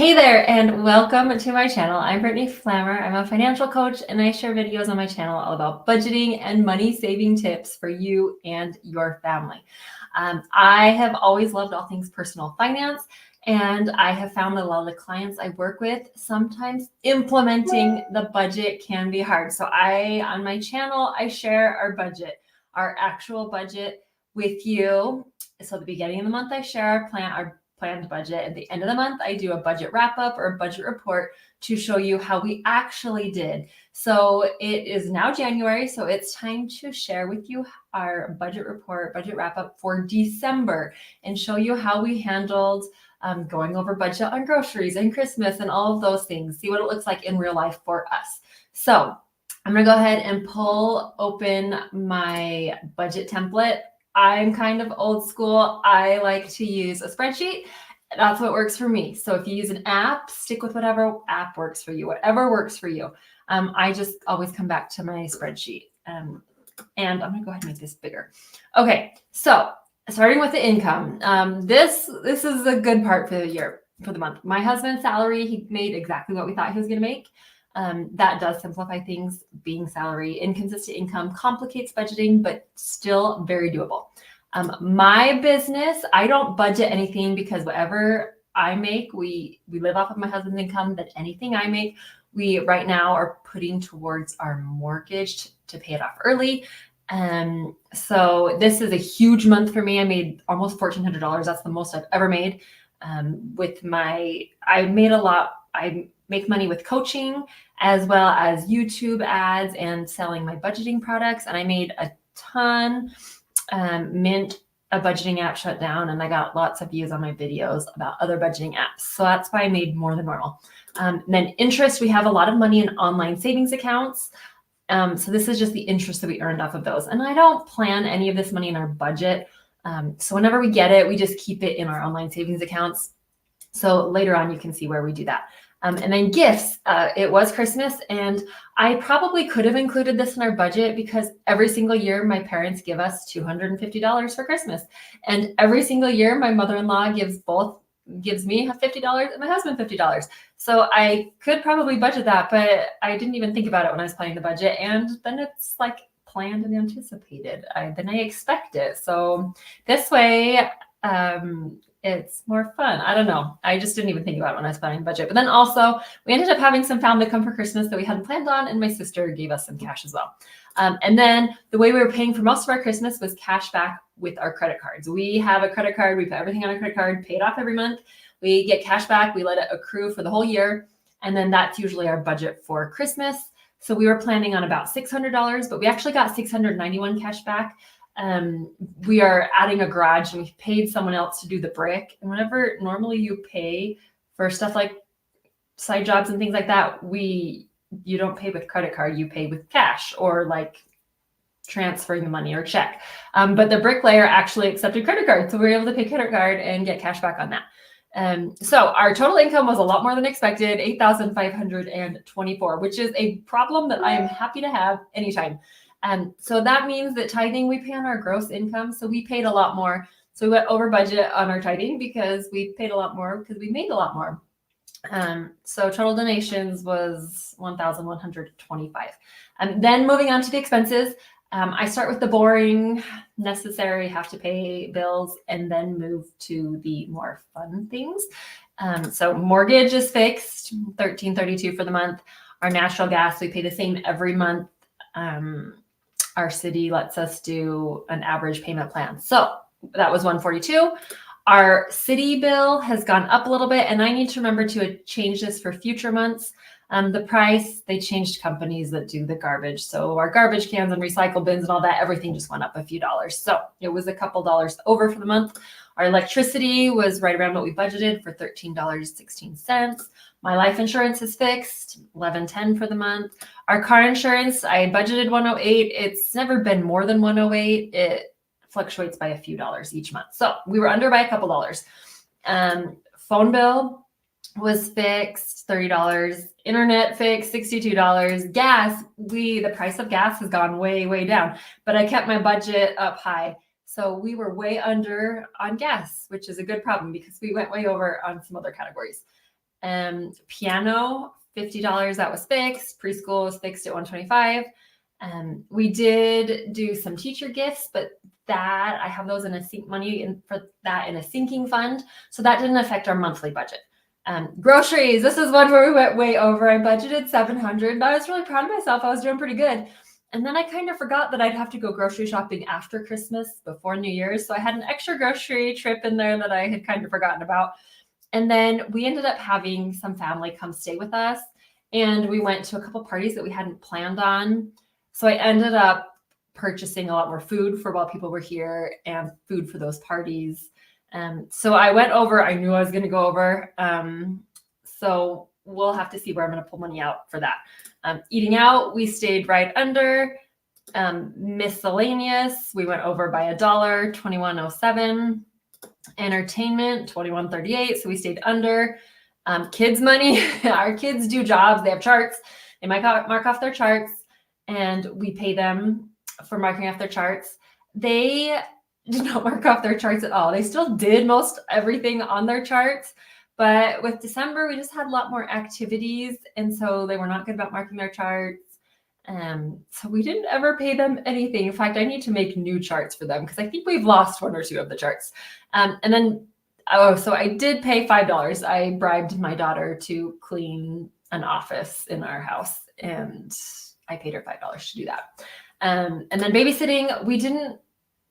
Hey there, and welcome to my channel. I'm Brittany Flammer. I'm a financial coach, and I share videos on my channel all about budgeting and money saving tips for you and your family. I have always loved all things personal finance, and I have found that a lot of the clients I work with, sometimes implementing the budget can be hard. So on my channel, I share our actual budget with you. So at the beginning of the month, I share our planned budget. At the end of the month, I do a budget wrap up or a budget report to show you how we actually did. So it is now January, so it's time to share with you our budget report, budget wrap up for December, and show you how we handled going over budget on groceries and Christmas and all of those things. See what it looks like in real life for us. So I'm gonna go ahead and pull open my budget template. I'm kind of old school. I like to use a spreadsheet. That's what works for me. So if you use an app, stick with whatever app works for you, whatever works for you. I just always come back to my spreadsheet. And I'm gonna go ahead and make this bigger. Okay, so starting with the income. This is a good part for the month. My husband's salary, he made exactly what we thought he was gonna make. That does simplify things. Being salary, inconsistent income complicates budgeting, but still very doable. My business, I don't budget anything because whatever I make, we live off of my husband's income. But anything I make, we right now are putting towards our mortgage to pay it off early. So this is a huge month for me. I made almost $1,400. That's the most I've ever made. I made a lot. I make money with coaching as well as YouTube ads and selling my budgeting products. And I made a ton. Mint, a budgeting app, shut down, and I got lots of views on my videos about other budgeting apps. So that's why I made more than normal. Then interest, we have a lot of money in online savings accounts. So this is just the interest that we earned off of those. And I don't plan any of this money in our budget. So whenever we get it, we just keep it in our online savings accounts. So later on, you can see where we do that. And then gifts, it was Christmas, and I probably could have included this in our budget because every single year my parents give us $250 for Christmas. And every single year my mother-in-law gives me $50 and my husband $50. So I could probably budget that, but I didn't even think about it when I was planning the budget. And then it's like planned and anticipated. Then I expect it. So this way, it's more fun. I don't know. I just didn't even think about it when I was planning budget. But then also we ended up having some family come for Christmas that we hadn't planned on, and my sister gave us some cash as well. And then the way we were paying for most of our Christmas was cash back with our credit cards. We have a credit card. We put everything on a credit card, pay it off every month. We get cash back. We let it accrue for the whole year. And then that's usually our budget for Christmas. So we were planning on about $600, but we actually got $691 cash back. We are adding a garage, and we paid someone else to do the brick. And whenever normally you pay for stuff like side jobs and things like that, you don't pay with credit card, you pay with cash or like transferring the money or check. But the bricklayer actually accepted credit card. So we were able to pay credit card and get cash back on that. So our total income was a lot more than expected, $8,524, which is a problem that I am happy to have anytime. So that means that tithing, we pay on our gross income. So we paid a lot more. So we went over budget on our tithing because we paid a lot more because we made a lot more. So total donations was $1,125. Then moving on to the expenses, I start with the boring, necessary, have to pay bills, and then move to the more fun things. So mortgage is fixed, $1,332 for the month. Our natural gas, we pay the same every month. Our city lets us do an average payment plan. So that was $142. Our city bill has gone up a little bit, and I need to remember to change this for future months. The price, they changed companies that do the garbage. So our garbage cans and recycle bins and all that, everything just went up a few dollars. So it was a couple dollars over for the month. Our electricity was right around what we budgeted for $13.16. My life insurance is fixed, $11.10 for the month. Our car insurance, I budgeted $108. It's never been more than $108. It fluctuates by a few dollars each month. So we were under by a couple dollars. Phone bill was fixed, $30. Internet fixed, $62. Gas, the price of gas has gone way, way down, but I kept my budget up high. So we were way under on gas, which is a good problem because we went way over on some other categories. Piano, $50, that was fixed. Preschool was fixed at $125. We did do some teacher gifts, but that I have those in a sinking fund. So that didn't affect our monthly budget. Groceries, this is one where we went way over. I budgeted $700, and I was really proud of myself. I was doing pretty good. And then I kind of forgot that I'd have to go grocery shopping after Christmas, before New Year's. So I had an extra grocery trip in there that I had kind of forgotten about. And then we ended up having some family come stay with us. And we went to a couple parties that we hadn't planned on. So I ended up purchasing a lot more food for while people were here and food for those parties. So I went over. I knew I was going to go over. So we'll have to see where I'm going to pull money out for that. Eating out, we stayed right under. Miscellaneous, we went over by $1, $21.07. Entertainment, $21.38. So we stayed under. Kids' money, our kids do jobs. They have charts. They might mark off their charts, and we pay them for marking off their charts. They did not mark off their charts at all. They still did most everything on their charts. But with December, we just had a lot more activities. And so they were not good about marking their charts. So we didn't ever pay them anything. In fact, I need to make new charts for them because I think we've lost one or two of the charts. And then, so I did pay $5. I bribed my daughter to clean an office in our house, and I paid her $5 to do that. And then babysitting, we didn't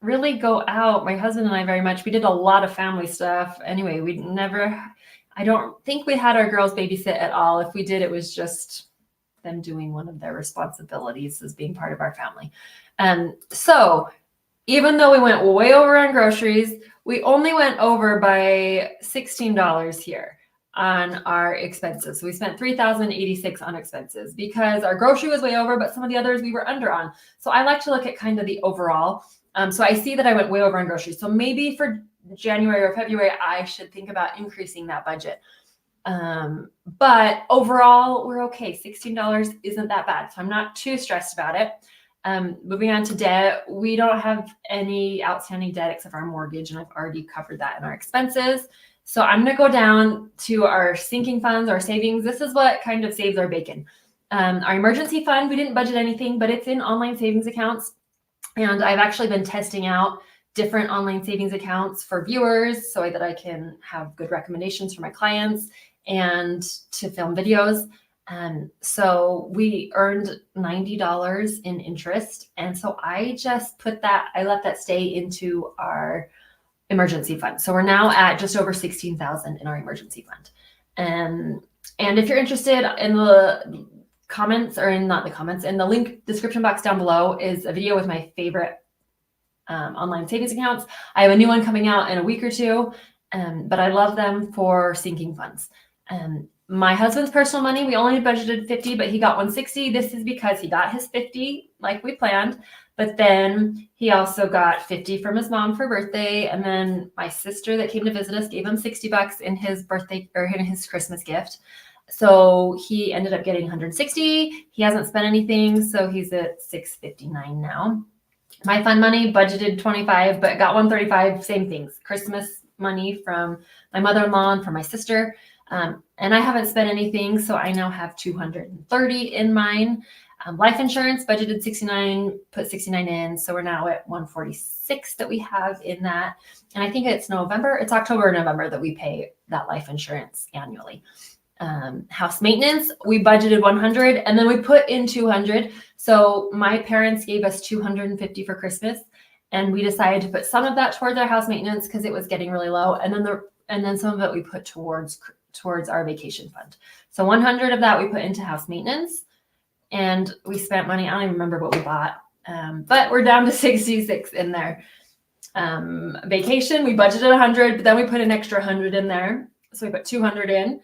really go out, my husband and I, very much. We did a lot of family stuff. Anyway, I don't think we had our girls babysit at all. If we did, it was just them doing one of their responsibilities as being part of our family. So even though we went way over on groceries, we only went over by $16 here on our expenses. So we spent $3,086 on expenses because our grocery was way over, but some of the others we were under on. So I like to look at kind of the overall. So I see that I went way over on groceries. So maybe for January or February, I should think about increasing that budget. But overall, we're okay. $16 isn't that bad. So I'm not too stressed about it. Moving on to debt, we don't have any outstanding debt except for our mortgage, and I've already covered that in our expenses. So I'm going to go down to our sinking funds, our savings. This is what kind of saves our bacon. Our emergency fund, we didn't budget anything, but it's in online savings accounts. And I've actually been testing out different online savings accounts for viewers so that I can have good recommendations for my clients and to film videos. So we earned $90 in interest. And so I just let that stay into our emergency fund. So we're now at just over 16,000 in our emergency fund. And if you're interested, in the comments, or in the link description box down below is a video with my favorite online savings accounts. I have a new one coming out in a week or two, but I love them for sinking funds. My husband's personal money, we only budgeted $50, but he got $160. This is because he got his $50 like we planned, but then he also got $50 from his mom for birthday. And then my sister that came to visit us gave him $60 in his birthday or in his Christmas gift. So he ended up getting $160. He hasn't spent anything, so he's at $659 now. My fund money budgeted $25, but got $135. Same things. Christmas money from my mother-in-law and from my sister. And I haven't spent anything, so I now have $230 in mine. Life insurance budgeted $69, put $69 in, so we're now at $146 that we have in that. And I think it's October or November that we pay that life insurance annually. House maintenance, we budgeted $100, and then we put in $200. So my parents gave us $250 for Christmas, and we decided to put some of that towards our house maintenance because it was getting really low, and then some of it we put towards our vacation fund. So $100 of that we put into house maintenance, and we spent money. I don't even remember what we bought, but we're down to $66 in there. Vacation, we budgeted $100, but then we put an extra $100 in there, so we put $200 in.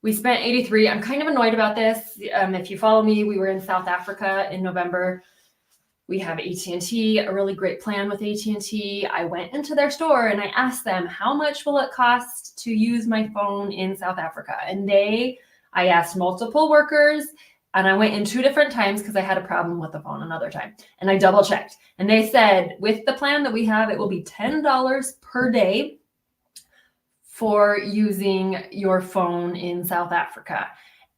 We spent $83. I'm kind of annoyed about this. If you follow me, we were in South Africa in November. We have AT&T, a really great plan with AT&T. I went into their store and I asked them, how much will it cost to use my phone in South Africa? And I asked multiple workers, and I went in 2 different times because I had a problem with the phone another time. And I double checked. And they said, with the plan that we have, it will be $10 per day for using your phone in South Africa.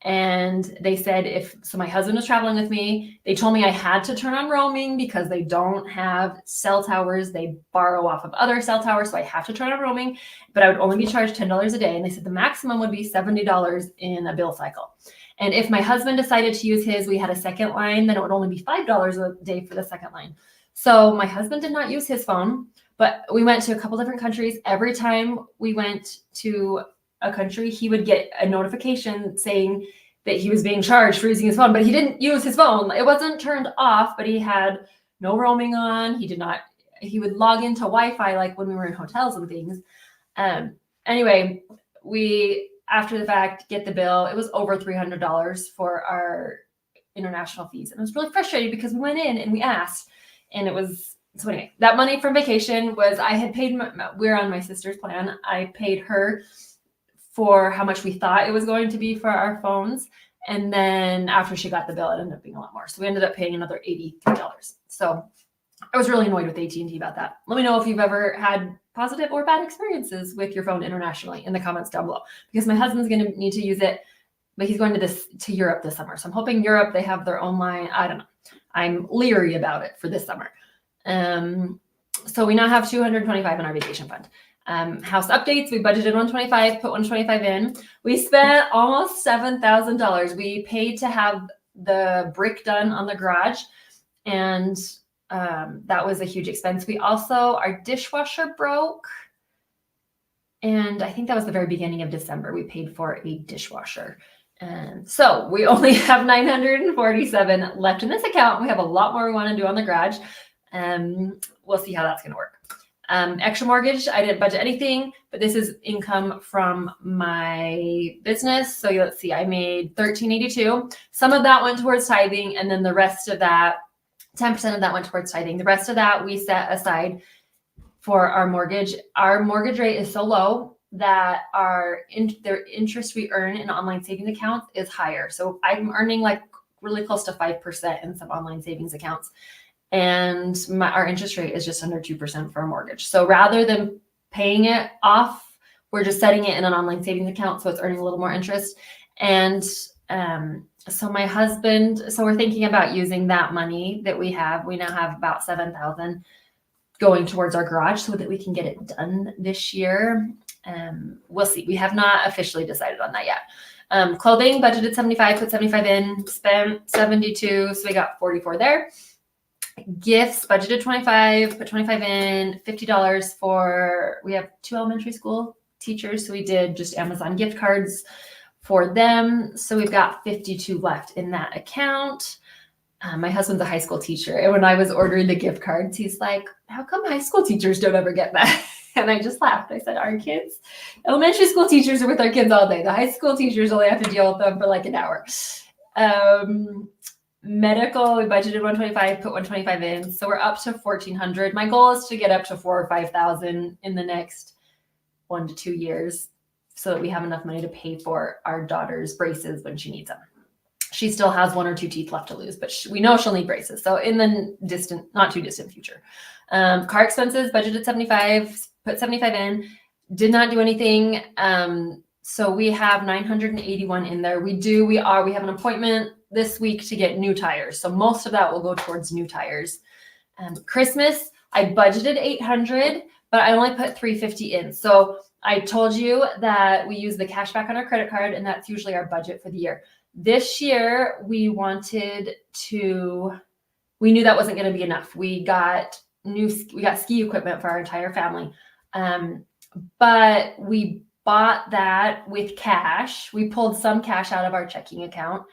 And they said so my husband was traveling with me. They told me I had to turn on roaming because they don't have cell towers. They borrow off of other cell towers. So I have to turn on roaming, but I would only be charged $10 a day. And they said the maximum would be $70 in a bill cycle. And if my husband decided to use his, we had a second line, then it would only be $5 a day for the second line. So my husband did not use his phone, but we went to a couple different countries. Every time we went to a country, he would get a notification saying that he was being charged for using his phone, but he didn't use his phone. It wasn't turned off, but he had no roaming on. He would log into Wi-Fi like when we were in hotels and things. Anyway, we, after the fact, get the bill. It was over $300 for our international fees. And it was really frustrating because we went in and we asked, and it was, so anyway, that money from vacation was, I had paid, we're on my sister's plan. I paid her for how much we thought it was going to be for our phones. And then after she got the bill, it ended up being a lot more. So we ended up paying another $83. So I was really annoyed with AT&T about that. Let me know if you've ever had positive or bad experiences with your phone internationally in the comments down below, because my husband's going to need to use it, but he's going to Europe this summer. So I'm hoping Europe, they have their own line. I don't know. I'm leery about it for this summer. So we now have $225 in our vacation fund. House updates, we budgeted $125, put $125 in. We spent almost $7,000. We paid to have the brick done on the garage, and that was a huge expense. We also, our dishwasher broke, and I think that was the very beginning of December. We paid for a dishwasher. And so we only have $947 left in this account. We have a lot more we want to do on the garage. We'll see how that's going to work. Extra mortgage, I didn't budget anything, but this is income from my business. So let's see, I made $1,382. Some of that went towards tithing, and then the rest of that, 10% of that went towards tithing. The rest of that we set aside for our mortgage. Our mortgage rate is so low that the interest we earn in online savings accounts is higher. So I'm earning like really close to 5% in some online savings accounts. And our interest rate is just under 2% for a mortgage. So rather than paying it off, we're just setting it in an online savings account, so it's earning a little more interest. And so my husband, so we're thinking about using that money that we have. We now have about $7,000 going towards our garage so that we can get it done this year. We'll see. We have not officially decided on that yet. Clothing, budgeted $75, put $75 in, spent $72, so we got $44 there. Gifts, budgeted $25, put $25 in, $50 for, we have 2 elementary school teachers, so we did just Amazon gift cards for them. So we've got $52 left in that account. My husband's a high school teacher, and when I was ordering the gift cards, he's like, how come high school teachers don't ever get that? And I just laughed. I said, our kids, elementary school teachers are with our kids all day. The high school teachers only have to deal with them for like an hour. Medical, we budgeted $125, put $125 in. So we're up to $1,400. My goal is to get up to $4,000 or $5,000 in the next 1 to 2 years so that we have enough money to pay for our daughter's braces when she needs them. She still has 1 or 2 teeth left to lose, but we know she'll need braces. So in the not too distant future. Car expenses, budgeted $75, put $75 in, did not do anything. So we have $981 in there. We have an appointment this week to get new tires. So most of that will go towards new tires. Christmas, I budgeted $800, but I only put $350 in. So I told you that we use the cash back on our credit card, and that's usually our budget for the year. This year, we knew that wasn't going to be enough. We got ski equipment for our entire family. But we bought that with cash. We pulled some cash out of our checking account,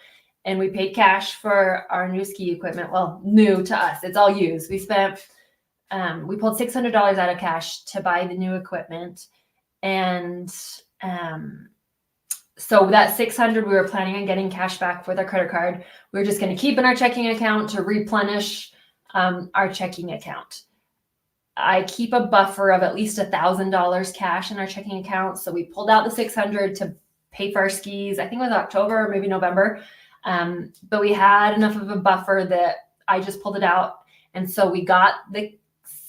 and we paid cash for our new ski equipment. Well, new to us, it's all used. We pulled $600 out of cash to buy the new equipment. And so that $600, we were planning on getting cash back with our credit card. We were just going to keep in our checking account to replenish our checking account. I keep a buffer of at least $1,000 cash in our checking account. So we pulled out the $600 to pay for our skis. I think it was October or maybe November. But we had enough of a buffer that I just pulled it out. And so we got the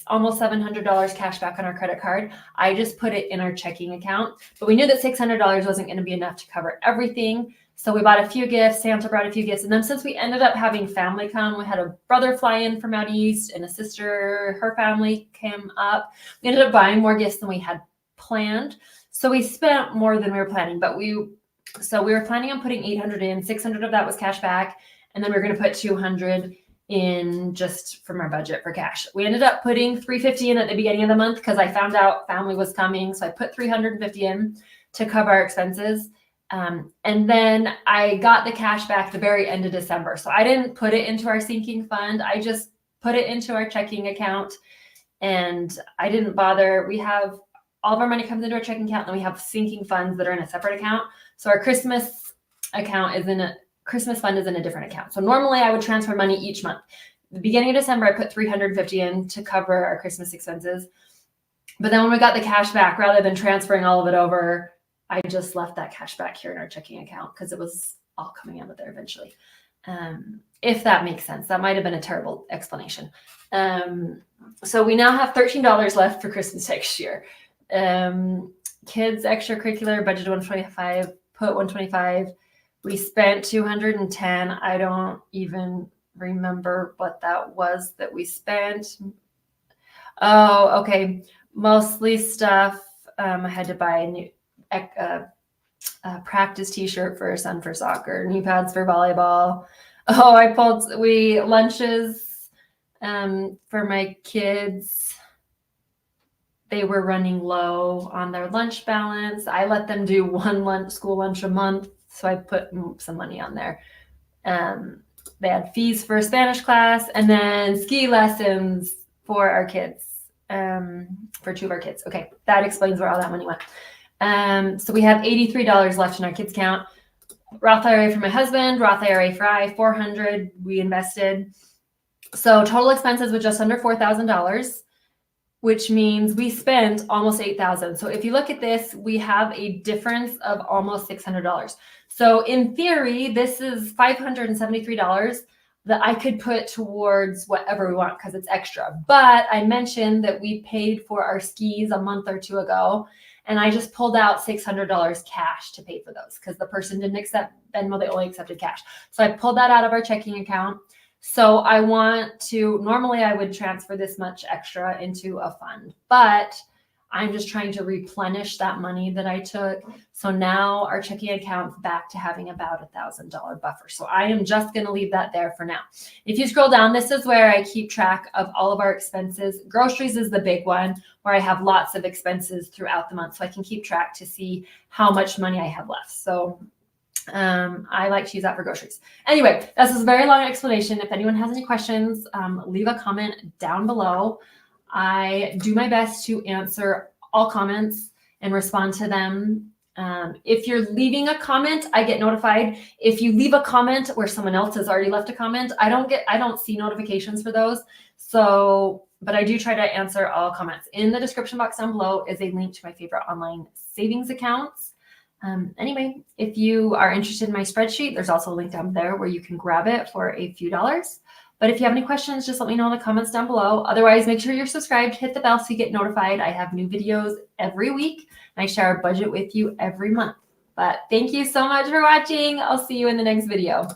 almost $700 cash back on our credit card. I just put it in our checking account, but we knew that $600 wasn't going to be enough to cover everything. So we bought a few gifts. Santa brought a few gifts. And then since we ended up having family come, we had a brother fly in from out east and a sister, her family came up. We ended up buying more gifts than we had planned. So we spent more than we were planning, but we were planning on putting 800 in, 600 of that was cash back. And then we were going to put 200 in just from our budget for cash. We ended up putting 350 in at the beginning of the month because I found out family was coming. So I put 350 in to cover our expenses. And then I got the cash back the very end of December. So I didn't put it into our sinking fund. I just put it into our checking account and I didn't bother. We have all of our money comes into our checking account and we have sinking funds that are in a separate account. So our Christmas account is in a Christmas fund is in a different account. So normally I would transfer money each month. The beginning of December, I put 350 in to cover our Christmas expenses. But then when we got the cash back, rather than transferring all of it over, I just left that cash back here in our checking account because it was all coming out of there eventually. If that makes sense. That might have been a terrible explanation. So we now have $13 left for Christmas next year. Kids extracurricular budget 125, put 125. We spent 210. I don't even remember what that was that we spent. Oh, okay. Mostly stuff. I had to buy a new practice t-shirt for our son for soccer, new pads for volleyball. Oh, lunches for my kids. They were running low on their lunch balance. I let them do one school lunch a month. So I put some money on there. They had fees for a Spanish class and then ski lessons for our kids, for 2 of our kids. Okay, that explains where all that money went. So we have $83 left in our kids account. Roth IRA for my husband, Roth IRA for I, $400 we invested. So total expenses was just under $4,000, which means we spent almost $8,000. So if you look at this, we have a difference of almost $600. So in theory, this is $573 that I could put towards whatever we want because it's extra. But I mentioned that we paid for our skis a month or 2 ago, and I just pulled out $600 cash to pay for those because the person didn't accept Venmo, they only accepted cash. So I pulled that out of our checking account. So I want to, normally I would transfer this much extra into a fund, but I'm just trying to replenish that money that I took. So now our checking account's back to having about $1,000 buffer. So I am just going to leave that there for now. If you scroll down, this is where I keep track of all of our expenses. Groceries is the big one where I have lots of expenses throughout the month. So I can keep track to see how much money I have left. So I like to use that for groceries. Anyway, this is a very long explanation. If anyone has any questions, leave a comment down below. I do my best to answer all comments and respond to them. If you're leaving a comment, I get notified. If you leave a comment where someone else has already left a comment, I don't see notifications for those. So, but I do try to answer all comments. In the description box down below is a link to my favorite online savings accounts. Anyway, if you are interested in my spreadsheet, there's also a link down there where you can grab it for a few dollars. But if you have any questions, just let me know in the comments down below. Otherwise, make sure you're subscribed, hit the bell so you get notified. I have new videos every week and I share a budget with you every month. But thank you so much for watching. I'll see you in the next video.